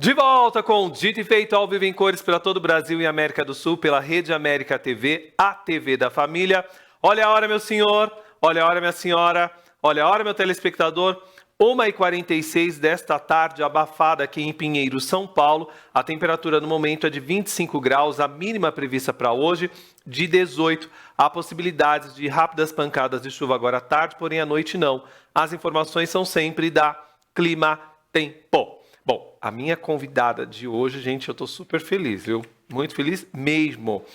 De volta com Dito e Feito ao vivo em cores para todo o Brasil e América do Sul, pela Rede América TV, a TV da família. Olha a hora, meu senhor, olha a hora, minha senhora, olha a hora, meu telespectador. 1h46 desta tarde, abafada aqui em Pinheiro, São Paulo. A temperatura no momento é de 25 graus, a mínima prevista para hoje de 18. Há possibilidades de rápidas pancadas de chuva agora à tarde, porém à noite não. As informações são sempre da Clima Tempo. Bom, a minha convidada de hoje, gente, eu estou super feliz, viu? Muito feliz mesmo,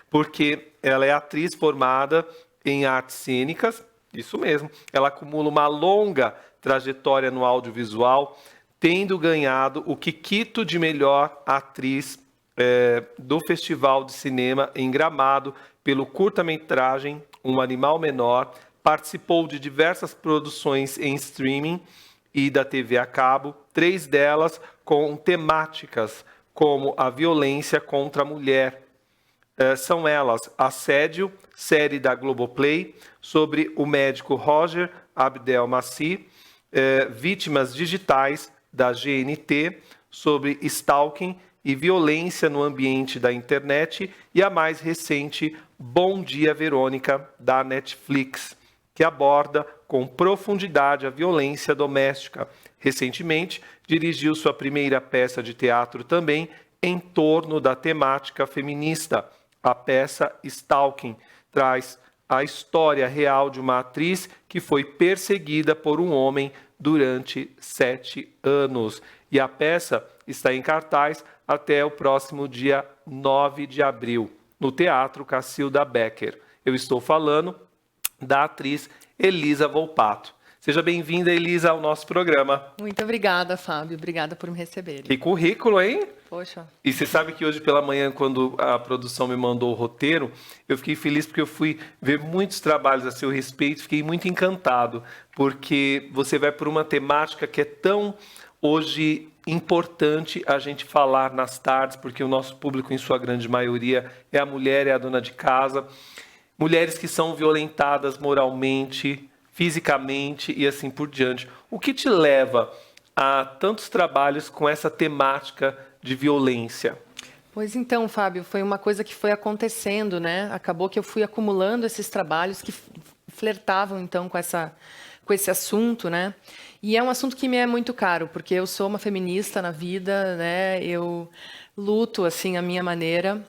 porque ela é atriz formada em artes cênicas, isso mesmo. Ela acumula uma longa trajetória no audiovisual, tendo ganhado o Kikito de melhor atriz do Festival de Cinema em Gramado pelo curta-metragem Um Animal Menor. Participou de diversas produções em streaming e da TV a cabo, 3 delas com temáticas como a violência contra a mulher. São elas Assédio, série da Globoplay, sobre o médico Roger Abdelmaci, Vítimas Digitais, da GNT, sobre stalking e violência no ambiente da internet, e a mais recente, Bom Dia, Verônica, da Netflix, que aborda com profundidade a violência doméstica. Recentemente, dirigiu sua primeira peça de teatro também em torno da temática feminista. A peça Stalking traz a história real de uma atriz que foi perseguida por um homem durante 7 anos. E a peça está em cartaz até o próximo dia 9 de abril, no Teatro Cacilda Becker. Eu estou falando da atriz Elisa Volpato. Seja bem-vinda, Elisa, ao nosso programa. Muito obrigada, Fábio. Obrigada por me receber. Que currículo, hein? Poxa. E você sabe que hoje pela manhã, quando a produção me mandou o roteiro, eu fiquei feliz porque eu fui ver muitos trabalhos a seu respeito, fiquei muito encantado, porque você vai por uma temática que é tão, hoje, importante a gente falar nas tardes, porque o nosso público, em sua grande maioria, é a mulher, é a dona de casa. Mulheres que são violentadas moralmente, fisicamente e assim por diante. O que te leva a tantos trabalhos com essa temática de violência? Pois então, Fábio, foi uma coisa que foi acontecendo, né? Acabou que eu fui acumulando esses trabalhos que flertavam, então, com esse assunto, né? E é um assunto que me é muito caro, porque eu sou uma feminista na vida, né? Eu luto, assim, a minha maneira,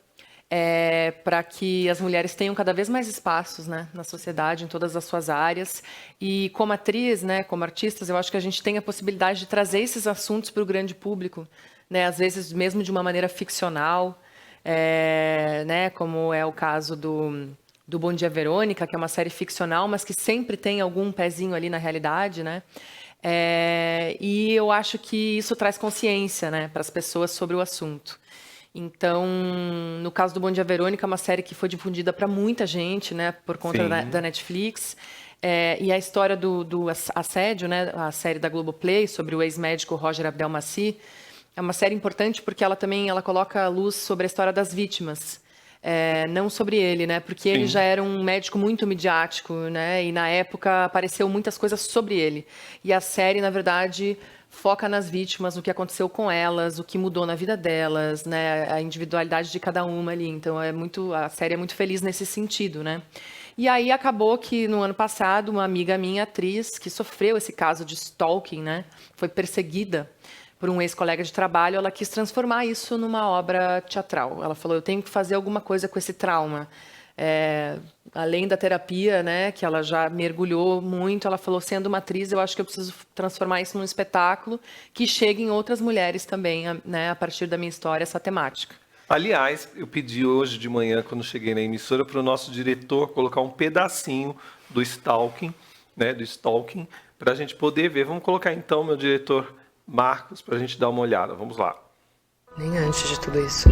para que as mulheres tenham cada vez mais espaços, né, na sociedade, em todas as suas áreas. E como atriz, né, como artistas, eu acho que a gente tem a possibilidade de trazer esses assuntos para o grande público, né, às vezes mesmo de uma maneira ficcional, né, como é o caso do Bom Dia, Verônica, que é uma série ficcional, mas que sempre tem algum pezinho ali na realidade, né? E eu acho que isso traz consciência, né, para as pessoas sobre o assunto. Então, no caso do Bom Dia, Verônica, é uma série que foi difundida para muita gente, né, por conta da Netflix. E a história do assédio, né, a série da Globoplay, sobre o ex-médico Roger Abdelmaci, é uma série importante porque ela coloca a luz sobre a história das vítimas, não sobre ele, né, porque ele já era um médico muito midiático, né, e na época apareceu muitas coisas sobre ele. E a série, na verdade, foca nas vítimas, no que aconteceu com elas, o que mudou na vida delas, né, a individualidade de cada uma ali. Então a série é muito feliz nesse sentido, né? E aí acabou que no ano passado uma amiga minha, atriz, que sofreu esse caso de stalking, né, foi perseguida por um ex-colega de trabalho, ela quis transformar isso numa obra teatral. Ela falou: eu tenho que fazer alguma coisa com esse trauma. Além da terapia, né, que ela já mergulhou muito, ela falou: sendo uma atriz, eu acho que eu preciso transformar isso num espetáculo que chegue em outras mulheres também, né, a partir da minha história, essa temática. Aliás, eu pedi hoje de manhã, quando cheguei na emissora, para o nosso diretor colocar um pedacinho do stalking, né, para a gente poder ver. Vamos colocar então, meu diretor Marcos, para a gente dar uma olhada. Vamos lá. Nem antes de tudo isso.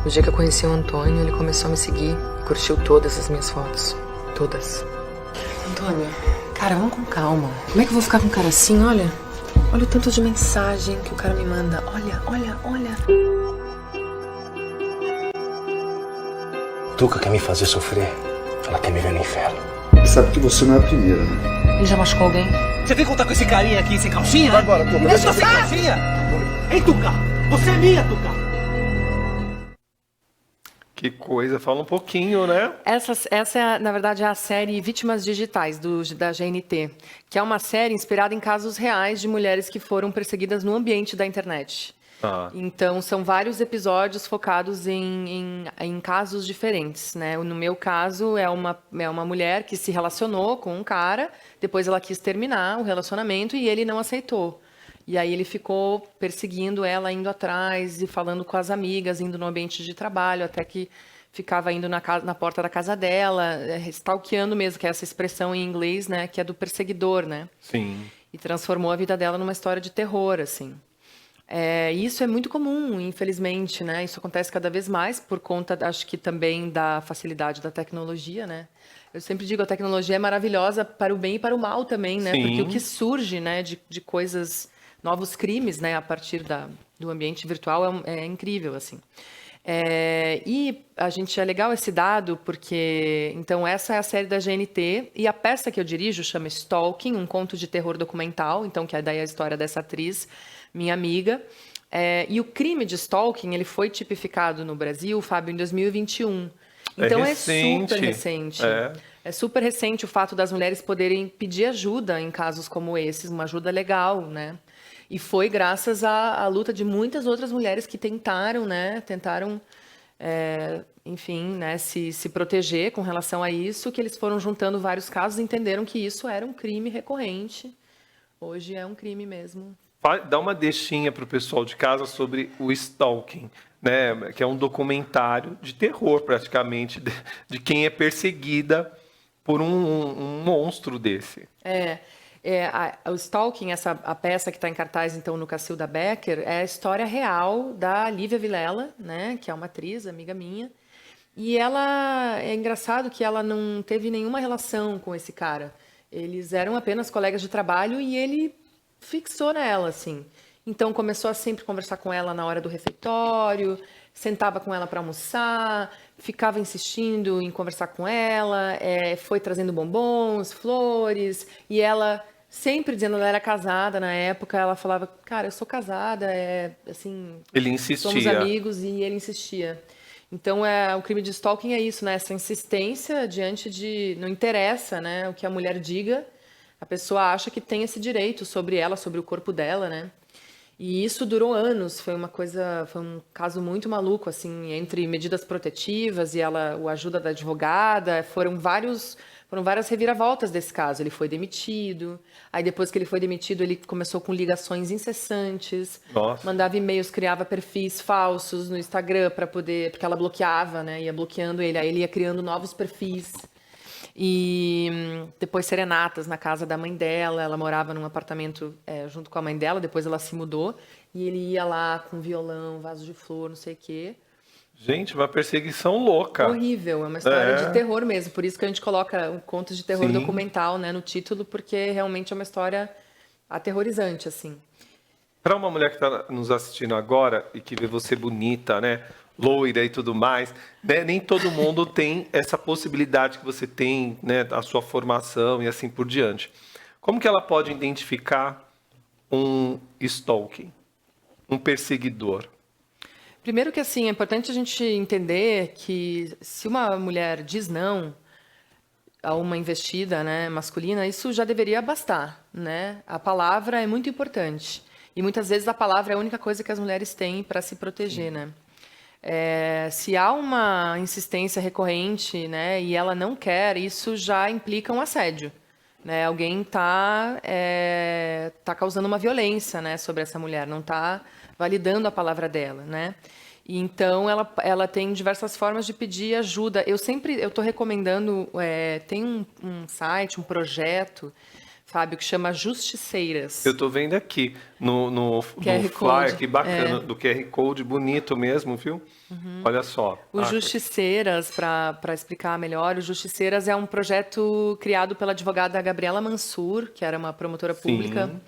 O dia que eu conheci o Antônio, ele começou a me seguir e curtiu todas as minhas fotos. Todas. Antônio, cara, vamos com calma. Como é que eu vou ficar com um cara assim? Olha o tanto de mensagem que o cara me manda. Olha. Tuca quer me fazer sofrer. Ela quer me ver no inferno. Sabe que você não é a primeira, né? Ele já machucou alguém? Você vem contar com esse carinha aqui sem calcinha? Vai embora, Tuca. Deixa sem calcinha! Hein, Tuca? Você é minha, Tuca. Que coisa, fala um pouquinho, né? Essa é, na verdade, é a série Vítimas Digitais, da GNT, que é uma série inspirada em casos reais de mulheres que foram perseguidas no ambiente da internet. Ah. Então, são vários episódios focados em casos diferentes, né? No meu caso, é uma mulher que se relacionou com um cara, depois ela quis terminar o relacionamento e ele não aceitou. E aí ele ficou perseguindo ela, indo atrás e falando com as amigas, indo no ambiente de trabalho, até que ficava indo na porta da casa dela, stalkeando mesmo, que é essa expressão em inglês, né? Que é do perseguidor, né? Sim. E transformou a vida dela numa história de terror, assim. Isso é muito comum, infelizmente, né? Isso acontece cada vez mais por conta, acho que também da facilidade da tecnologia, né? Eu sempre digo, a tecnologia é maravilhosa para o bem e para o mal também, né? Sim. Porque o que surge, né, de coisas, novos crimes, né, a partir do ambiente virtual é incrível, assim. E a gente é legal esse dado porque, então, essa é a série da GNT e a peça que eu dirijo chama Stalking, um conto de terror documental, então, que é daí a história dessa atriz, minha amiga. E o crime de stalking, ele foi tipificado no Brasil, Fábio, em 2021. Então é super recente. É super recente o fato das mulheres poderem pedir ajuda em casos como esses, uma ajuda legal, né? E foi graças à luta de muitas outras mulheres que tentaram, né? Enfim, né? Se proteger com relação a isso, que eles foram juntando vários casos e entenderam que isso era um crime recorrente. Hoje é um crime mesmo. Dá uma deixinha para o pessoal de casa sobre o Stalking, né? Que é um documentário de terror, praticamente, de quem é perseguida por um monstro desse. O Stalking, a peça que está em cartaz, então, no Cacilda Becker, é a história real da Lívia Vilela, né? Que é uma atriz, amiga minha. E é engraçado que ela não teve nenhuma relação com esse cara. Eles eram apenas colegas de trabalho e ele fixou nela, assim. Então, começou a sempre conversar com ela na hora do refeitório, sentava com ela para almoçar, ficava insistindo em conversar com ela, foi trazendo bombons, flores, e ela sempre dizendo que ela era casada na época, ela falava, cara, eu sou casada, assim, ele insistia. Somos amigos, e ele insistia. Então, o crime de stalking é isso, né? Essa insistência diante de... Não interessa, né, o que a mulher diga, a pessoa acha que tem esse direito sobre ela, sobre o corpo dela, né? E isso durou anos, foi um caso muito maluco, assim, entre medidas protetivas e a ajuda da advogada, foram várias reviravoltas desse caso. Ele foi demitido, aí depois que ele foi demitido, ele começou com ligações incessantes, mandava e-mails, criava perfis falsos no Instagram porque ela bloqueava, né, ia bloqueando ele, aí ele ia criando novos perfis. E depois serenatas na casa da mãe dela, ela morava num apartamento junto com a mãe dela, depois ela se mudou, e ele ia lá com violão, vaso de flor, não sei o quê. Gente, uma perseguição louca. Horrível, é uma história de terror mesmo, por isso que a gente coloca um conto de terror documental, né, no título, porque realmente é uma história aterrorizante, assim. Para uma mulher que está nos assistindo agora e que vê você bonita, né, loira e tudo mais, né? Nem todo mundo tem essa possibilidade que você tem, né? A sua formação e assim por diante. Como que ela pode identificar um stalking, um perseguidor? Primeiro que, assim, é importante a gente entender que se uma mulher diz não a uma investida, né, masculina, isso já deveria bastar, né? A palavra é muito importante. E muitas vezes a palavra é a única coisa que as mulheres têm para se proteger, né? Se há uma insistência recorrente, né, e ela não quer, isso já implica um assédio, né? Alguém tá causando uma violência, né, sobre essa mulher, não está validando a palavra dela, né? E então ela tem diversas formas de pedir ajuda. Eu estou recomendando, tem um site, um projeto, Fábio, que chama Justiceiras. Eu estou vendo aqui no flyer, que bacana, do QR Code, bonito mesmo, viu? Uhum. Olha só. O Justiceiras, para explicar melhor, o Justiceiras é um projeto criado pela advogada Gabriela Mansur, que era uma promotora pública.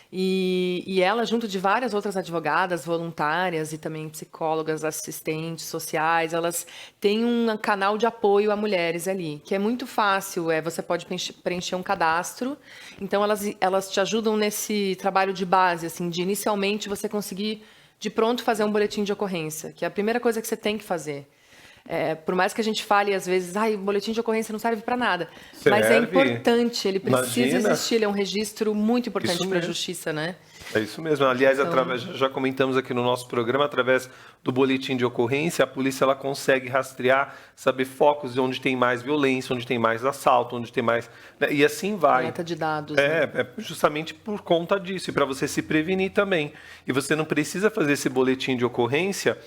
E ela, junto de várias outras advogadas voluntárias e também psicólogas, assistentes sociais, elas têm um canal de apoio a mulheres ali, que é muito fácil. Você pode preencher um cadastro. Então, elas te ajudam nesse trabalho de base, assim, de inicialmente você conseguir de pronto fazer um boletim de ocorrência, que é a primeira coisa que você tem que fazer. Por mais que a gente fale, às vezes, o boletim de ocorrência não serve para nada. Mas é importante, ele precisa existir, ele é um registro muito importante para a justiça, né? É isso mesmo. Aliás, já comentamos aqui no nosso programa, através do boletim de ocorrência, a polícia ela consegue rastrear, saber focos de onde tem mais violência, onde tem mais assalto, onde tem mais... Né? E assim vai. Coleta de dados. É justamente por conta disso, e para você se prevenir também. E você não precisa fazer esse boletim de ocorrência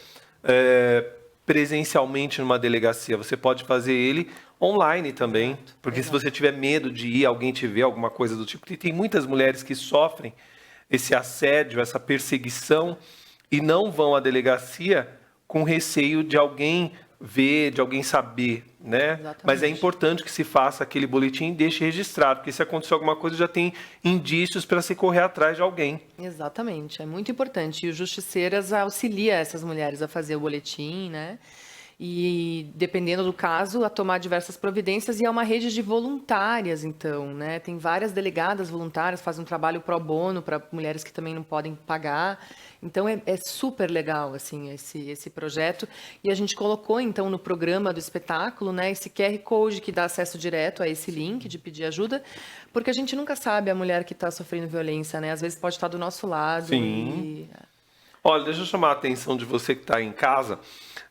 presencialmente numa delegacia, você pode fazer ele online também, porque se você tiver medo de ir, alguém te ver, alguma coisa do tipo, tem muitas mulheres que sofrem esse assédio, essa perseguição e não vão à delegacia com receio de alguém ver, de alguém saber, né? Exatamente. Mas é importante que se faça aquele boletim e deixe registrado, porque se acontecer alguma coisa já tem indícios para se correr atrás de alguém. Exatamente, é muito importante. E o Justiceiras auxilia essas mulheres a fazer o boletim, né? E, dependendo do caso, a tomar diversas providências. E é uma rede de voluntárias, então, né? Tem várias delegadas voluntárias, fazem um trabalho pro bono para mulheres que também não podem pagar. Então, é super legal, assim, esse projeto. E a gente colocou, então, no programa do espetáculo, né, esse QR Code que dá acesso direto a esse link de pedir ajuda, porque a gente nunca sabe a mulher que está sofrendo violência, né? Às vezes pode estar do nosso lado. Sim. Olha, deixa eu chamar a atenção de você que está em casa.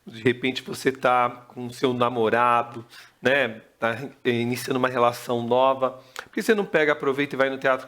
De repente você está com o seu namorado, né? Está iniciando uma relação nova. Por que você não aproveita e vai no Teatro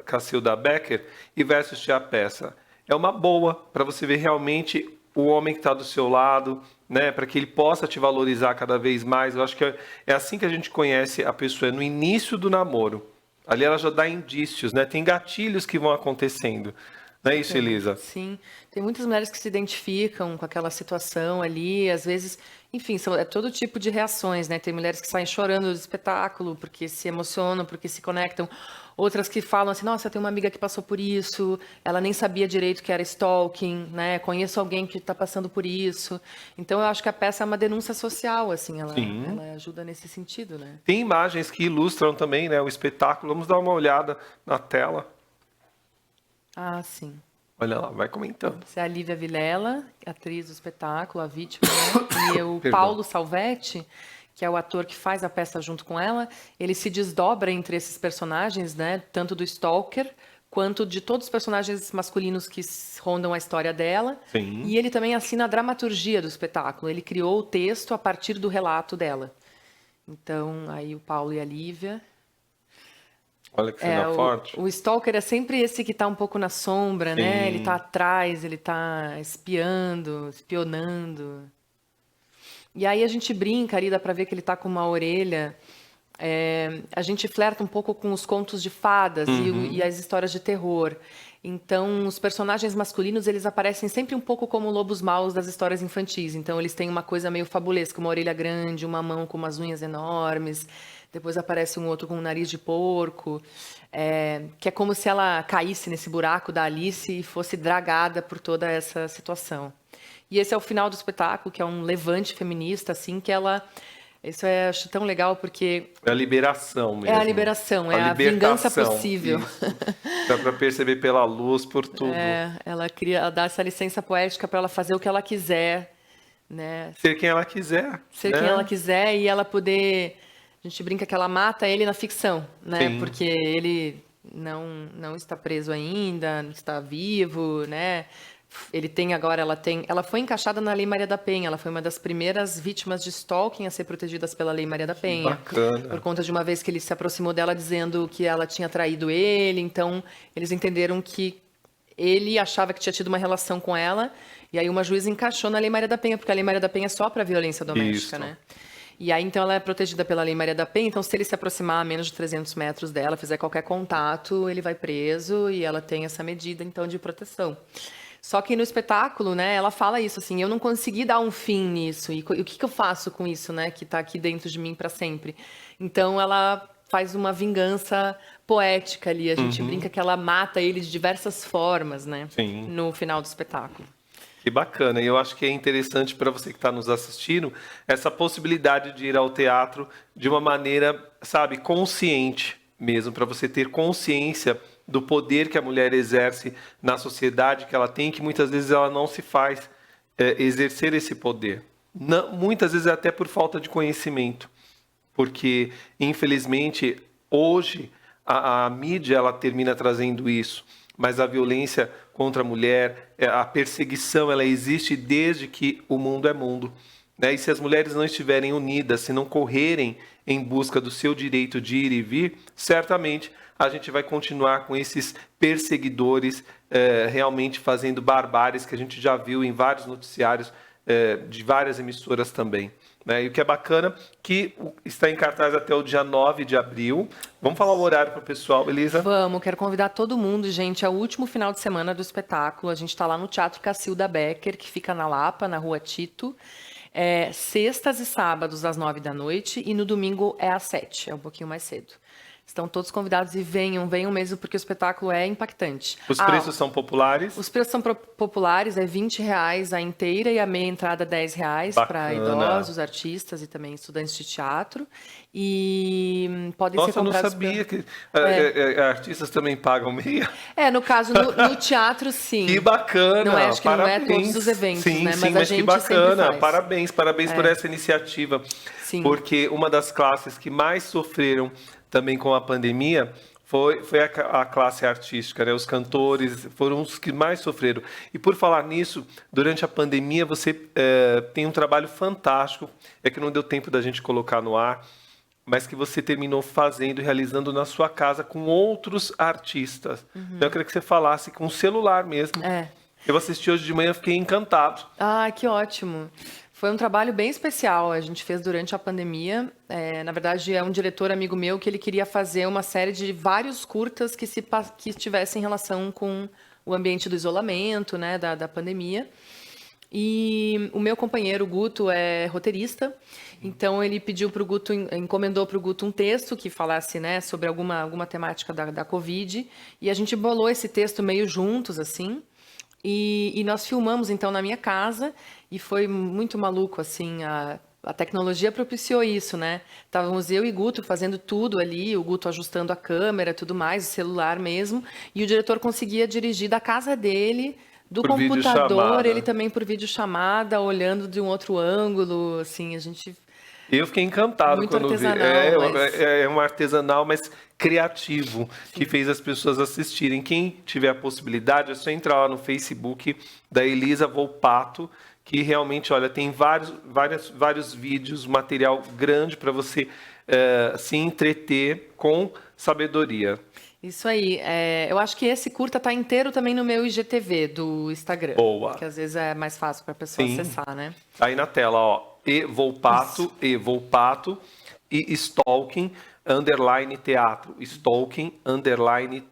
Cacilda Becker e vai assistir a peça? É uma boa para você ver realmente o homem que está do seu lado, né? Para que ele possa te valorizar cada vez mais. Eu acho que é assim que a gente conhece a pessoa, é no início do namoro. Ali ela já dá indícios, né? Tem gatilhos que vão acontecendo. Não é isso, Elisa? Sim, tem muitas mulheres que se identificam com aquela situação ali, às vezes, enfim, é todo tipo de reações, né? Tem mulheres que saem chorando do espetáculo porque se emocionam, porque se conectam, outras que falam assim, nossa, eu tenho uma amiga que passou por isso, ela nem sabia direito que era stalking, né? Conheço alguém que está passando por isso. Então, eu acho que a peça é uma denúncia social, assim, ela ajuda nesse sentido, né? Tem imagens que ilustram também, né, o espetáculo. Vamos dar uma olhada na tela. Ah, sim. Olha lá, vai comentando. Essa é a Lívia Vilela, atriz do espetáculo, a vítima, né? E o Paulo Salvetti, que é o ator que faz a peça junto com ela, ele se desdobra entre esses personagens, né? Tanto do stalker, quanto de todos os personagens masculinos que rondam a história dela. Sim. E ele também assina a dramaturgia do espetáculo. Ele criou o texto a partir do relato dela. Então, aí o Paulo e a Lívia... Olha que cena forte. O stalker é sempre esse que está um pouco na sombra, né? Ele está atrás, ele está espionando. E aí a gente brinca ali, dá para ver que ele está com uma orelha. A gente flerta um pouco com os contos de fadas e as histórias de terror. Então, os personagens masculinos, eles aparecem sempre um pouco como lobos maus das histórias infantis. Então, eles têm uma coisa meio fabulesca, uma orelha grande, uma mão com umas unhas enormes. Depois aparece um outro com um nariz de porco, que é como se ela caísse nesse buraco da Alice e fosse dragada por toda essa situação. E esse é o final do espetáculo, que é um levante feminista, assim, que ela... Isso eu acho tão legal, porque... É a liberação mesmo. É a liberação, é a vingança possível. Dá para perceber pela luz, por tudo. Ela dá essa licença poética para ela fazer o que ela quiser, né? Ser quem ela quiser. Ser quem ela quiser e ela poder... A gente brinca que ela mata ele na ficção, né? Sim. Porque ele não está preso ainda, não está vivo, né? Ela foi encaixada na Lei Maria da Penha, ela foi uma das primeiras vítimas de stalking a ser protegidas pela Lei Maria da Penha. Bacana. Por conta de uma vez que ele se aproximou dela dizendo que ela tinha traído ele, então eles entenderam que ele achava que tinha tido uma relação com ela, e aí uma juíza encaixou na Lei Maria da Penha, porque a Lei Maria da Penha é só para violência doméstica, né? E aí, então, ela é protegida pela Lei Maria da Penha. Então, se ele se aproximar a menos de 300 metros dela, fizer qualquer contato, ele vai preso e ela tem essa medida, então, de proteção. Só que no espetáculo, né, ela fala isso, assim, eu não consegui dar um fim nisso. E o que eu faço com isso, né, que está aqui dentro de mim para sempre? Então, ela faz uma vingança poética ali. A gente brinca que ela mata ele de diversas formas, né, no final do espetáculo. Que bacana, e eu acho que é interessante para você que está nos assistindo, essa possibilidade de ir ao teatro de uma maneira, sabe, consciente mesmo, para você ter consciência do poder que a mulher exerce na sociedade que ela tem, que muitas vezes ela não se faz exercer esse poder. Não, muitas vezes até por falta de conhecimento, porque, infelizmente, hoje a mídia ela termina trazendo isso, mas a violência contra a mulher, a perseguição, ela existe desde que o mundo é mundo. Né? E se as mulheres não estiverem unidas, se não correrem em busca do seu direito de ir e vir, certamente a gente vai continuar com esses perseguidores realmente fazendo barbáries que a gente já viu em vários noticiários de várias emissoras também. Né? E o que é bacana, que está em cartaz até o dia 9 de abril. Vamos falar o horário para o pessoal, Elisa? Vamos, quero convidar todo mundo, gente. É o último final de semana do espetáculo. A gente está lá no Teatro Cacilda Becker, que fica na Lapa, na Rua Tito. Sextas e sábados, às 9 da noite. E no domingo é às 7, é um pouquinho mais cedo. Estão todos convidados e venham mesmo, porque o espetáculo é impactante. Os preços são populares? Os preços são populares, é R$20 a inteira e a meia entrada R$10 para idosos, artistas e também estudantes de teatro. E podem ser comprados... Nossa, eu não sabia que artistas também pagam meia. No caso, no teatro, sim. Que bacana, não acho que parabéns. Não é todos os eventos, sim, né? Sim, mas a gente que bacana, sempre faz. Parabéns por essa iniciativa. Sim. Porque uma das classes que mais sofreram também com a pandemia foi a classe artística, né? Os cantores foram os que mais sofreram. E por falar nisso, durante a pandemia você tem um trabalho fantástico, que não deu tempo da gente colocar no ar, mas que você terminou fazendo e realizando na sua casa com outros artistas. Então eu queria que você falasse com o celular mesmo. Eu assisti hoje de manhã, fiquei encantado. Ah, que ótimo. Foi um trabalho bem especial, a gente fez durante a pandemia. Na verdade, é um diretor amigo meu que ele queria fazer uma série de vários curtas que tivessem relação com o ambiente do isolamento, né, da pandemia. E o meu companheiro, o Guto, é roteirista, então ele encomendou para o Guto um texto que falasse, né, sobre alguma temática da Covid, e a gente bolou esse texto meio juntos, assim. E nós filmamos, então, na minha casa, e foi muito maluco, assim, a tecnologia propiciou isso, né? Estávamos eu e Guto fazendo tudo ali, o Guto ajustando a câmera, tudo mais, o celular mesmo, e o diretor conseguia dirigir da casa dele, do computador, ele também por videochamada, olhando de um outro ângulo, assim, a gente... Eu fiquei encantado muito quando vi. É um artesanal, mas criativo, que fez as pessoas assistirem. Quem tiver a possibilidade, é só entrar lá no Facebook da Elisa Volpato, que realmente, olha, tem vários vídeos, material grande para você se entreter com sabedoria. Isso aí. Eu acho que esse curta está inteiro também no meu IGTV do Instagram. Boa. Que às vezes é mais fácil para a pessoa acessar, né? Aí na tela, ó, Volpato e Stalking _teatro. Stalking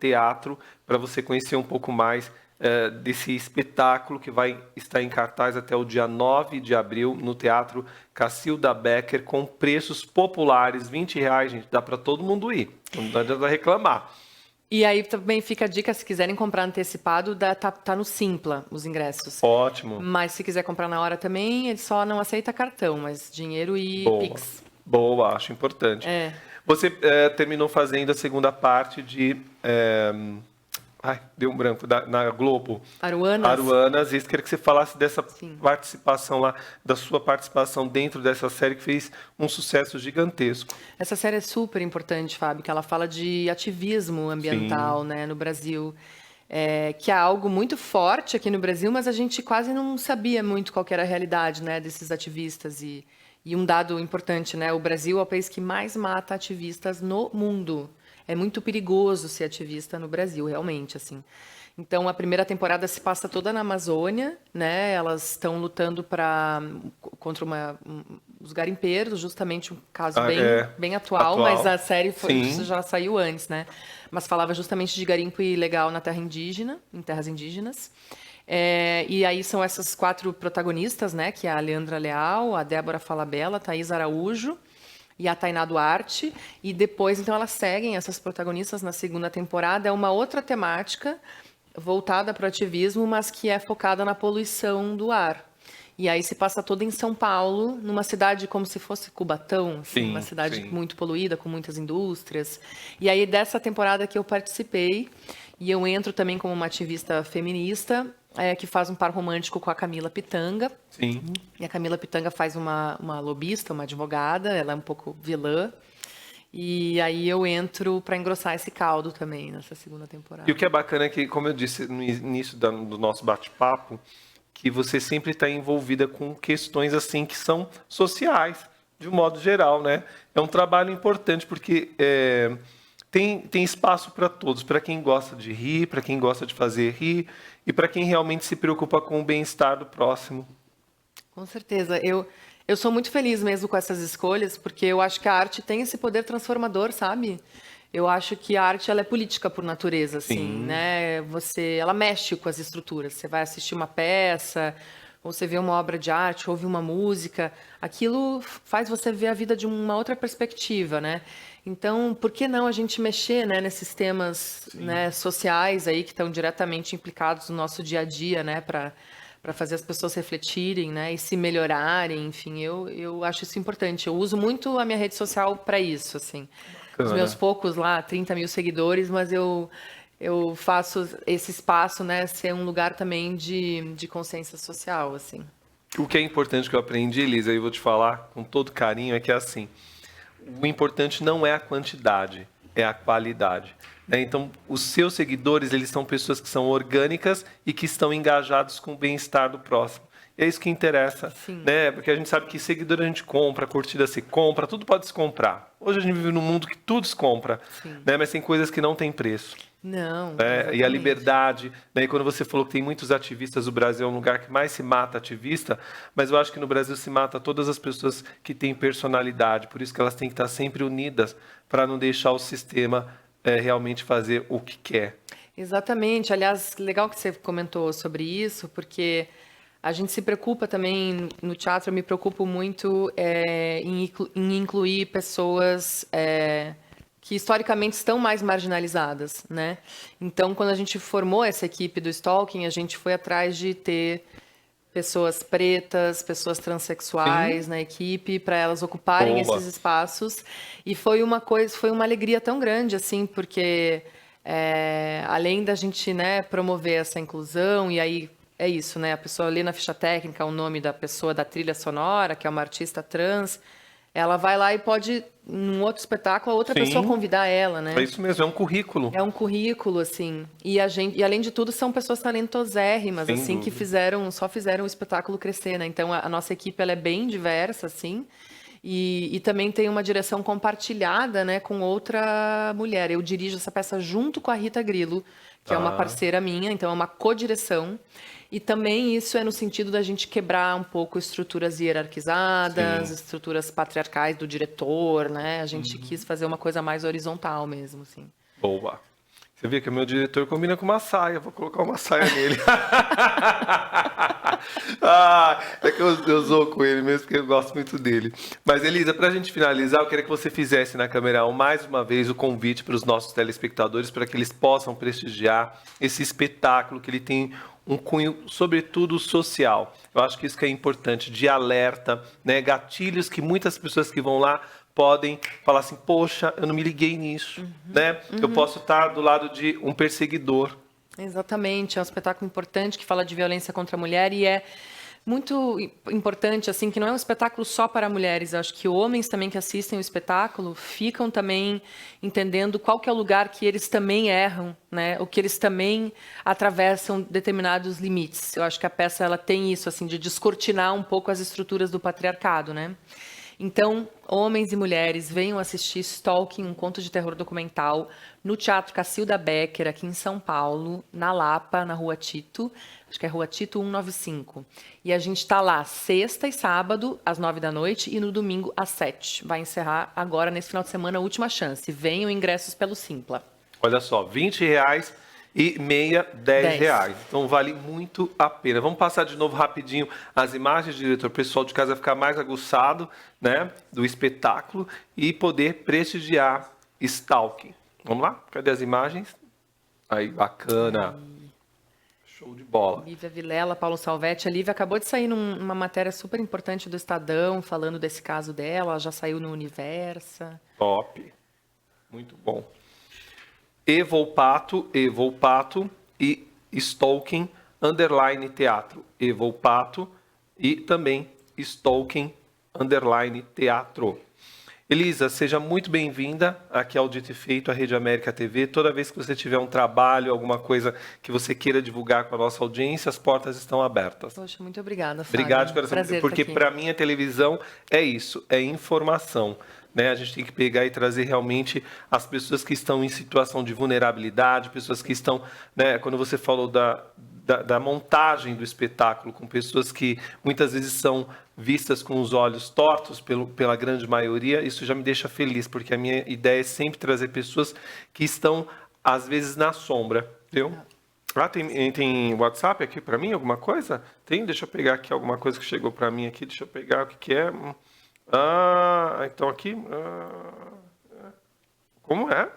_teatro, para você conhecer um pouco mais desse espetáculo que vai estar em cartaz até o dia 9 de abril no Teatro Cacilda Becker, com preços populares, R$20, gente, dá para todo mundo ir, não adianta reclamar. E aí também fica a dica, se quiserem comprar antecipado, tá no Simpla os ingressos. Ótimo. Mas se quiser comprar na hora também, ele só não aceita cartão, mas dinheiro e Pix. Boa, acho importante. Você terminou fazendo a segunda parte de... deu um branco, na Globo. Aruanas. Isso, queria que você falasse dessa participação lá, da sua participação dentro dessa série que fez um sucesso gigantesco. Essa série é super importante, Fábio, que ela fala de ativismo ambiental, né, no Brasil, que é algo muito forte aqui no Brasil, mas a gente quase não sabia muito qual que era a realidade, né, desses ativistas. E um dado importante, né, o Brasil é o país que mais mata ativistas no mundo. É muito perigoso ser ativista no Brasil, realmente, assim. Então, a primeira temporada se passa toda na Amazônia, né? Elas estão lutando contra os garimpeiros, justamente um caso bem atual, mas a série já saiu antes, né? Mas falava justamente de garimpo ilegal na terra indígena, em terras indígenas. E aí são essas 4 protagonistas, né? Que é a Leandra Leal, a Débora Falabella, a Thaís Araújo e a Tainá Duarte, e depois, então, elas seguem essas protagonistas na segunda temporada. É uma outra temática voltada para o ativismo, mas que é focada na poluição do ar. E aí se passa toda em São Paulo, numa cidade como se fosse Cubatão, assim, uma cidade muito poluída, com muitas indústrias. E aí dessa temporada que eu participei, E eu entro também como uma ativista feminista, que faz um par romântico com a Camila Pitanga. Sim. E a Camila Pitanga faz uma lobista, uma advogada, ela é um pouco vilã. E aí eu entro para engrossar esse caldo também nessa segunda temporada. E o que é bacana é que, como eu disse no início do nosso bate-papo, que você sempre está envolvida com questões assim que são sociais, de um modo geral, né? É um trabalho importante porque tem espaço para todos, para quem gosta de rir, para quem gosta de fazer rir e para quem realmente se preocupa com o bem-estar do próximo. Com certeza. Eu sou muito feliz mesmo com essas escolhas, porque eu acho que a arte tem esse poder transformador, sabe? Eu acho que a arte ela é política por natureza, assim, Sim. né? Ela mexe com as estruturas. Você vai assistir uma peça, ou você vê uma obra de arte, ouve uma música, aquilo faz você ver a vida de uma outra perspectiva, né? Então, por que não a gente mexer, né, nesses temas, né, sociais aí que estão diretamente implicados no nosso dia a dia, né, para fazer as pessoas refletirem, né, e se melhorarem, enfim, eu acho isso importante. Eu uso muito a minha rede social para isso, assim. Os meus poucos lá, 30 mil seguidores, mas eu faço esse espaço, né, ser um lugar também de consciência social, assim. O que é importante que eu aprendi, Elisa, e eu vou te falar com todo carinho, é que assim, o importante não é a quantidade, é a qualidade. Né? Então, os seus seguidores, eles são pessoas que são orgânicas e que estão engajados com o bem-estar do próximo. E é isso que interessa, né? Porque a gente sabe que seguidor a gente compra, curtida se compra, tudo pode se comprar. Hoje a gente vive num mundo que tudo se compra, né? Mas tem coisas que não têm preço. Não. Né? E a liberdade, né? E quando você falou que tem muitos ativistas, o Brasil é um lugar que mais se mata ativista, mas eu acho que no Brasil se mata todas as pessoas que têm personalidade, por isso que elas têm que estar sempre unidas para não deixar o sistema realmente fazer o que quer. Exatamente. Aliás, legal que você comentou sobre isso, porque a gente se preocupa também no teatro, eu me preocupo muito em incluir pessoas que historicamente estão mais marginalizadas, né? Então, quando a gente formou essa equipe do Stalking, a gente foi atrás de ter pessoas pretas, pessoas transexuais na equipe, para elas ocuparem esses espaços. E foi uma alegria tão grande, assim, porque além da gente, né, promover essa inclusão, e aí é isso, né? A pessoa lê na ficha técnica o nome da pessoa da trilha sonora, que é uma artista trans, ela vai lá e pode, num outro espetáculo, a outra pessoa convidar ela, né? É isso mesmo, é um currículo. É um currículo, assim. E além de tudo, são pessoas talentosérrimas, assim, que só fizeram o espetáculo crescer, né? Então, a nossa equipe, ela é bem diversa, assim. E também tem uma direção compartilhada, né, com outra mulher. Eu dirijo essa peça junto com a Rita Grillo, que é uma parceira minha, então é uma co-direção. E também isso é no sentido da gente quebrar um pouco estruturas hierarquizadas, estruturas patriarcais do diretor, né? A gente quis fazer uma coisa mais horizontal mesmo, assim. Boa. Você vê que o meu diretor combina com uma saia, vou colocar uma saia nele. É que eu zoo com ele mesmo, porque eu gosto muito dele. Mas, Elisa, para a gente finalizar, eu queria que você fizesse na câmera mais uma vez o convite para os nossos telespectadores, para que eles possam prestigiar esse espetáculo, que ele tem um cunho, sobretudo, social. Eu acho que isso que é importante, de alerta, né? Gatilhos que muitas pessoas que vão lá podem falar assim, poxa, eu não me liguei nisso, né? Eu posso estar do lado de um perseguidor. Exatamente, é um espetáculo importante que fala de violência contra a mulher e é muito importante, assim, que não é um espetáculo só para mulheres. Eu acho que homens também que assistem o espetáculo ficam também entendendo qual que é o lugar que eles também erram, né? O que eles também atravessam determinados limites. Eu acho que a peça ela tem isso, assim, de descortinar um pouco as estruturas do patriarcado, né? Então, homens e mulheres, venham assistir Stalking, um conto de terror documental, no Teatro Cacilda Becker, aqui em São Paulo, na Lapa, na Rua Tito, acho que é Rua Tito 195. E a gente está lá sexta e sábado, às 9 da noite, e no domingo, às 7. Vai encerrar agora, nesse final de semana, a última chance. Venham ingressos pelo Simpla. Olha só, R$20 e meia, R$10. Então vale muito a pena. Vamos passar de novo rapidinho as imagens, diretor, pessoal de casa ficar mais aguçado, né, do espetáculo e poder prestigiar Stalking. Vamos lá? Cadê as imagens? Aí, bacana. Show de bola. Lívia Vilela, Paulo Salvetti. A Lívia acabou de sair numa matéria super importante do Estadão, falando desse caso dela. Ela já saiu no Universa. Top. Muito bom. Evolpato e Stalking _teatro. Evolpato e também Stalking _teatro. Elisa, seja muito bem-vinda aqui ao Dito e Feito, à Rede América TV. Toda vez que você tiver um trabalho, alguma coisa que você queira divulgar com a nossa audiência, as portas estão abertas. Poxa, muito obrigada, Fábio. Obrigado, coração. Prazer Porque estar aqui. para mim a televisão é isso, é informação. Né? A gente tem que pegar e trazer realmente as pessoas que estão em situação de vulnerabilidade, pessoas que estão, né, quando você falou da montagem do espetáculo, com pessoas que muitas vezes são vistas com os olhos tortos pela grande maioria, isso já me deixa feliz, porque a minha ideia é sempre trazer pessoas que estão, às vezes, na sombra, viu? Ah, tem WhatsApp aqui para mim, alguma coisa? Tem? Deixa eu pegar aqui alguma coisa que chegou para mim aqui, deixa eu pegar o que é. Ah, então aqui... como é?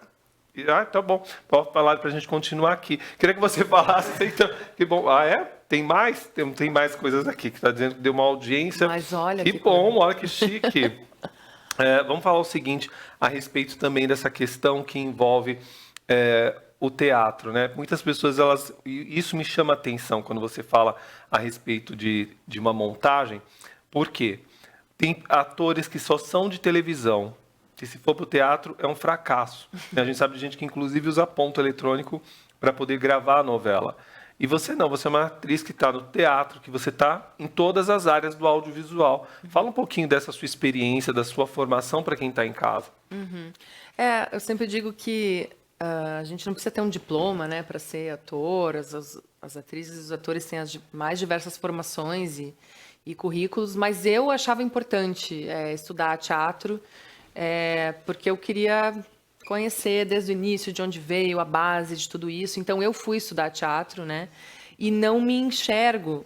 Ah, tá bom. Pode falar para a gente continuar aqui. Queria que você falasse, então, que bom. Ah, é? Tem mais? Tem mais coisas aqui, que está dizendo que deu uma audiência. Mas olha que bom, olha que chique. Vamos falar o seguinte, a respeito também dessa questão que envolve o teatro, né? Muitas pessoas, isso me chama a atenção quando você fala a respeito de uma montagem. Por quê? Tem atores que só são de televisão, que se for para o teatro é um fracasso. A gente sabe de gente que inclusive usa ponto eletrônico para poder gravar a novela. E você não, você é uma atriz que está no teatro, que você está em todas as áreas do audiovisual. Fala um pouquinho dessa sua experiência, da sua formação para quem está em casa. Eu sempre digo que a gente não precisa ter um diploma, né, para ser ator. As atrizes e os atores têm as mais diversas formações e currículos, mas eu achava importante estudar teatro, porque eu queria conhecer desde o início de onde veio a base de tudo isso. Então eu fui estudar teatro, né? E não me enxergo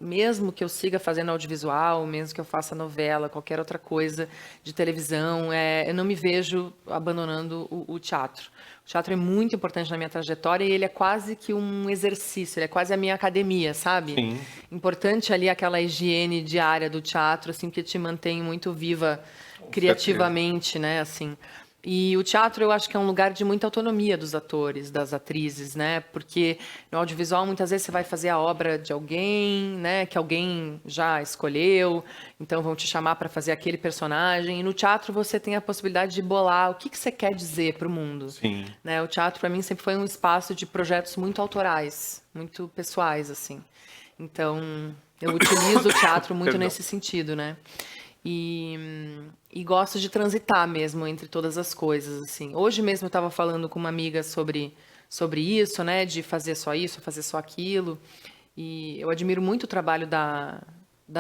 mesmo que eu siga fazendo audiovisual, mesmo que eu faça novela, qualquer outra coisa de televisão, eu não me vejo abandonando o teatro. O teatro é muito importante na minha trajetória e ele é quase que um exercício, ele é quase a minha academia, sabe? Sim. Importante ali aquela higiene diária do teatro, assim, que te mantém muito viva criativamente, né, assim. E o teatro eu acho que é um lugar de muita autonomia dos atores, das atrizes, né? Porque no audiovisual muitas vezes você vai fazer a obra de alguém, né? Que alguém já escolheu, então vão te chamar para fazer aquele personagem. E no teatro você tem a possibilidade de bolar o que você quer dizer para o mundo. Sim. Né? O teatro para mim sempre foi um espaço de projetos muito autorais, muito pessoais, assim. Então eu utilizo o teatro muito nesse sentido, né? E gosto de transitar mesmo entre todas as coisas, assim. Hoje mesmo eu estava falando com uma amiga sobre isso, né? De fazer só isso, fazer só aquilo. E eu admiro muito o trabalho da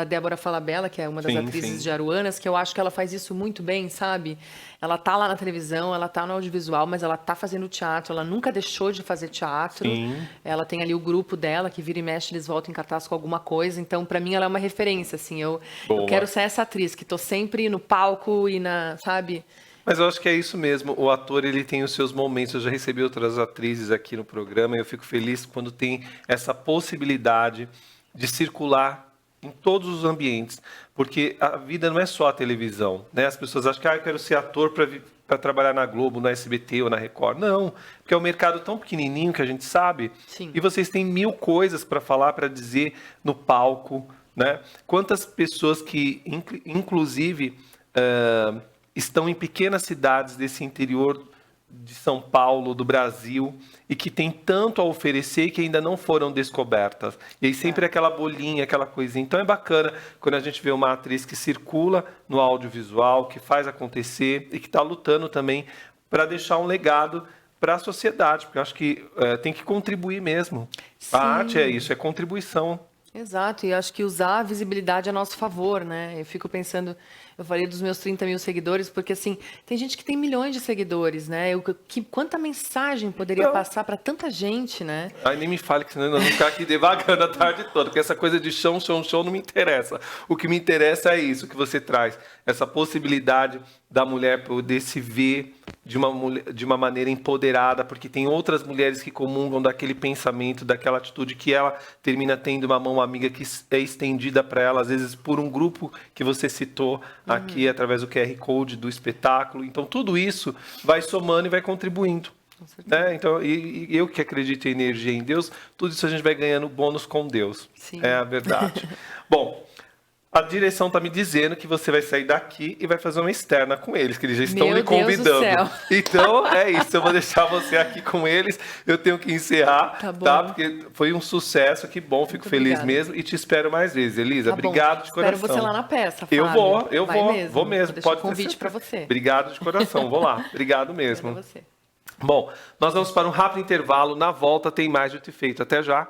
Débora Falabella, que é uma das atrizes de Aruanas, que eu acho que ela faz isso muito bem, sabe? Ela tá lá na televisão, ela tá no audiovisual, mas ela tá fazendo teatro, ela nunca deixou de fazer teatro. Sim. Ela tem ali o grupo dela, que vira e mexe, eles voltam em cartaz com alguma coisa. Então, para mim, ela é uma referência, assim. Eu quero ser essa atriz, que tô sempre no palco e sabe? Mas eu acho que é isso mesmo. O ator, ele tem os seus momentos. Eu já recebi outras atrizes aqui no programa e eu fico feliz quando tem essa possibilidade de circular em todos os ambientes, porque a vida não é só a televisão, né? As pessoas acham que eu quero ser ator para trabalhar na Globo, na SBT ou na Record. Não, porque é um mercado tão pequenininho que a gente sabe. Sim. E vocês têm 1000 coisas para falar, para dizer no palco, né? Quantas pessoas que, inclusive, estão em pequenas cidades desse interior de São Paulo, do Brasil, e que tem tanto a oferecer e que ainda não foram descobertas. E aí sempre aquela bolinha, aquela coisinha. Então é bacana quando a gente vê uma atriz que circula no audiovisual, que faz acontecer e que está lutando também para deixar um legado para a sociedade, porque eu acho que tem que contribuir mesmo. Sim. A arte é isso, é contribuição. Exato, e acho que usar a visibilidade a nosso favor, né? Eu fico pensando, eu falei dos meus 30 mil seguidores, porque assim, tem gente que tem milhões de seguidores, né? Quanta mensagem poderia passar para tanta gente, né? Ai, nem me fale, que senão eu vou ficar aqui devagando a tarde toda, porque essa coisa de chão não me interessa. O que me interessa é isso que você traz, essa possibilidade da mulher poder se ver de uma maneira empoderada, porque tem outras mulheres que comungam daquele pensamento, daquela atitude que ela termina tendo uma mão amiga que é estendida para ela, às vezes por um grupo que você citou aqui, através do QR Code do espetáculo. Então, tudo isso vai somando e vai contribuindo. Com certeza. né? Então, e eu que acredito em energia em Deus, tudo isso a gente vai ganhando bônus com Deus. Sim. É a verdade. Bom, a direção está me dizendo que você vai sair daqui e vai fazer uma externa com eles, que eles já estão Meu lhe Deus do convidando. céu. Então, é isso. Eu vou deixar você aqui com eles. Eu tenho que encerrar, Tá bom. tá? Porque foi um sucesso. Que bom, fico Muito feliz obrigada. mesmo. E te espero mais vezes, Elisa. Tá bom. Obrigado de coração. Espero você lá na peça, Fábio. Eu vou, Vai vou mesmo. Vou deixar Pode o ter convite para certeza. você. Obrigado de coração, vou lá. Obrigado mesmo. Para você. Bom, nós vamos para um rápido intervalo. Na volta tem mais de Te Feito. Até já.